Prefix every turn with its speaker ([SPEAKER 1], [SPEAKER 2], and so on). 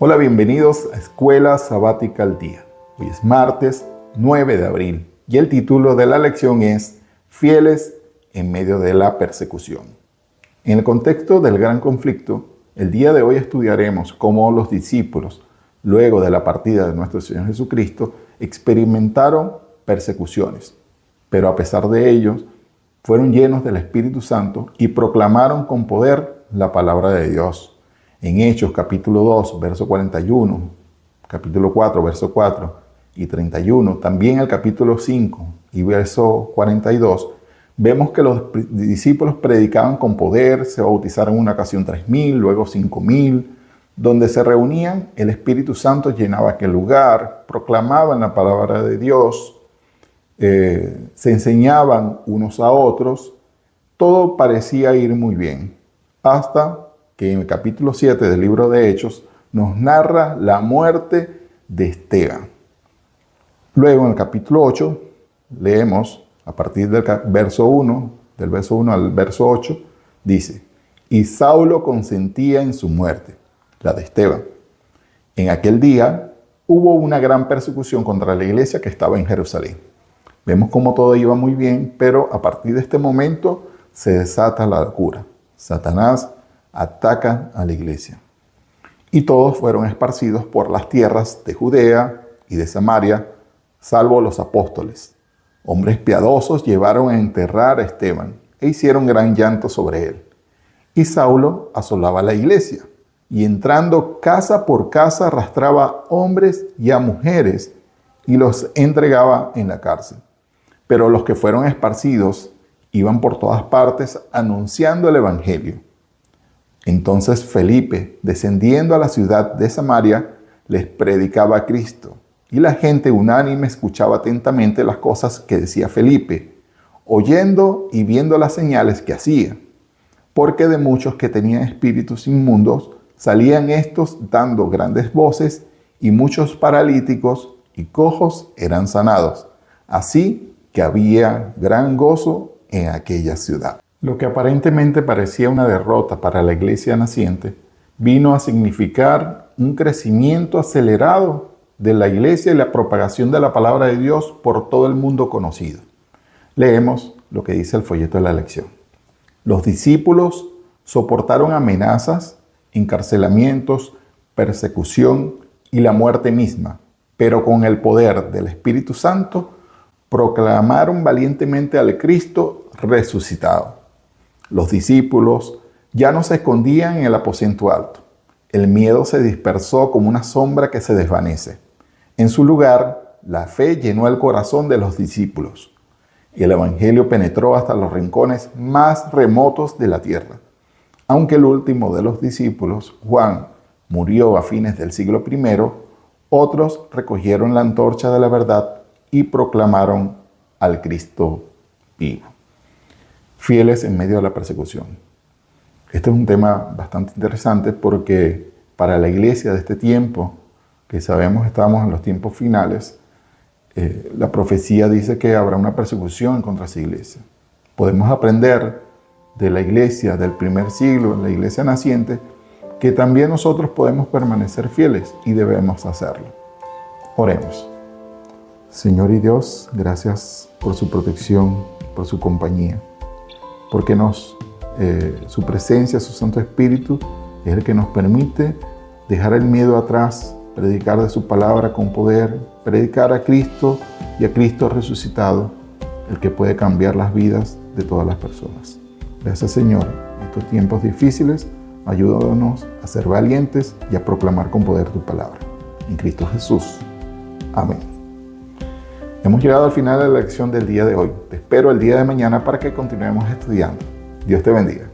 [SPEAKER 1] Hola, bienvenidos a Escuela Sabática al Día. Hoy es martes 9 de abril y el título de la lección es Fieles en medio de la persecución. En el contexto del gran conflicto, el día de hoy estudiaremos cómo los discípulos, luego de la partida de nuestro Señor Jesucristo, experimentaron persecuciones, pero a pesar de ellos, fueron llenos del Espíritu Santo y proclamaron con poder la palabra de Dios. En Hechos capítulo 2, verso 41, capítulo 4, verso 4 y 31, también el capítulo 5 y verso 42, vemos que los discípulos predicaban con poder, se bautizaron en una ocasión 3,000, luego 5,000, donde se reunían, el Espíritu Santo llenaba aquel lugar, proclamaban la palabra de Dios, se enseñaban unos a otros, todo parecía ir muy bien, hasta que en el capítulo 7 del libro de Hechos nos narra la muerte de Esteban. Luego en el capítulo 8 leemos a partir del verso 1, del verso 1 al verso 8, dice: y Saulo consentía en su muerte, la de Esteban. En aquel día hubo una gran persecución contra la iglesia que estaba en Jerusalén. Vemos cómo todo iba muy bien, pero a partir de este momento se desata la locura. Satanás ataca a la iglesia. Y todos fueron esparcidos por las tierras de Judea y de Samaria, salvo los apóstoles. Hombres piadosos llevaron a enterrar a Esteban e hicieron gran llanto sobre él. Y Saulo asolaba la iglesia, y entrando casa por casa arrastraba a hombres y a mujeres y los entregaba en la cárcel. Pero los que fueron esparcidos iban por todas partes anunciando el evangelio. Entonces Felipe, descendiendo a la ciudad de Samaria, les predicaba a Cristo, y la gente unánime escuchaba atentamente las cosas que decía Felipe, oyendo y viendo las señales que hacía, porque de muchos que tenían espíritus inmundos salían estos dando grandes voces, y muchos paralíticos y cojos eran sanados, así que había gran gozo en aquella ciudad. Lo que aparentemente parecía una derrota para la iglesia naciente, vino a significar un crecimiento acelerado de la iglesia y la propagación de la palabra de Dios por todo el mundo conocido. Leemos lo que dice el folleto de la lección. Los discípulos soportaron amenazas, encarcelamientos, persecución y la muerte misma, pero con el poder del Espíritu Santo proclamaron valientemente al Cristo resucitado. Los discípulos ya no se escondían en el aposento alto. El miedo se dispersó como una sombra que se desvanece. En su lugar, la fe llenó el corazón de los discípulos. Y el evangelio penetró hasta los rincones más remotos de la tierra. Aunque el último de los discípulos, Juan, murió a fines del siglo I, otros recogieron la antorcha de la verdad y proclamaron al Cristo vivo. Fieles en medio de la persecución. Este es un tema bastante interesante porque para la iglesia de este tiempo, que sabemos estamos en los tiempos finales, la profecía dice que habrá una persecución contra esa iglesia. Podemos aprender de la iglesia del primer siglo, la iglesia naciente, que también nosotros podemos permanecer fieles y debemos hacerlo. Oremos. Señor y Dios, gracias por su protección, por su compañía. Porque su presencia, su Santo Espíritu, es el que nos permite dejar el miedo atrás, predicar de su palabra con poder, predicar a Cristo y a Cristo resucitado, el que puede cambiar las vidas de todas las personas. Gracias, Señor. En estos tiempos difíciles, ayúdanos a ser valientes y a proclamar con poder tu palabra. En Cristo Jesús. Amén. Hemos llegado al final de la lección del día de hoy. Te espero el día de mañana para que continuemos estudiando. Dios te bendiga.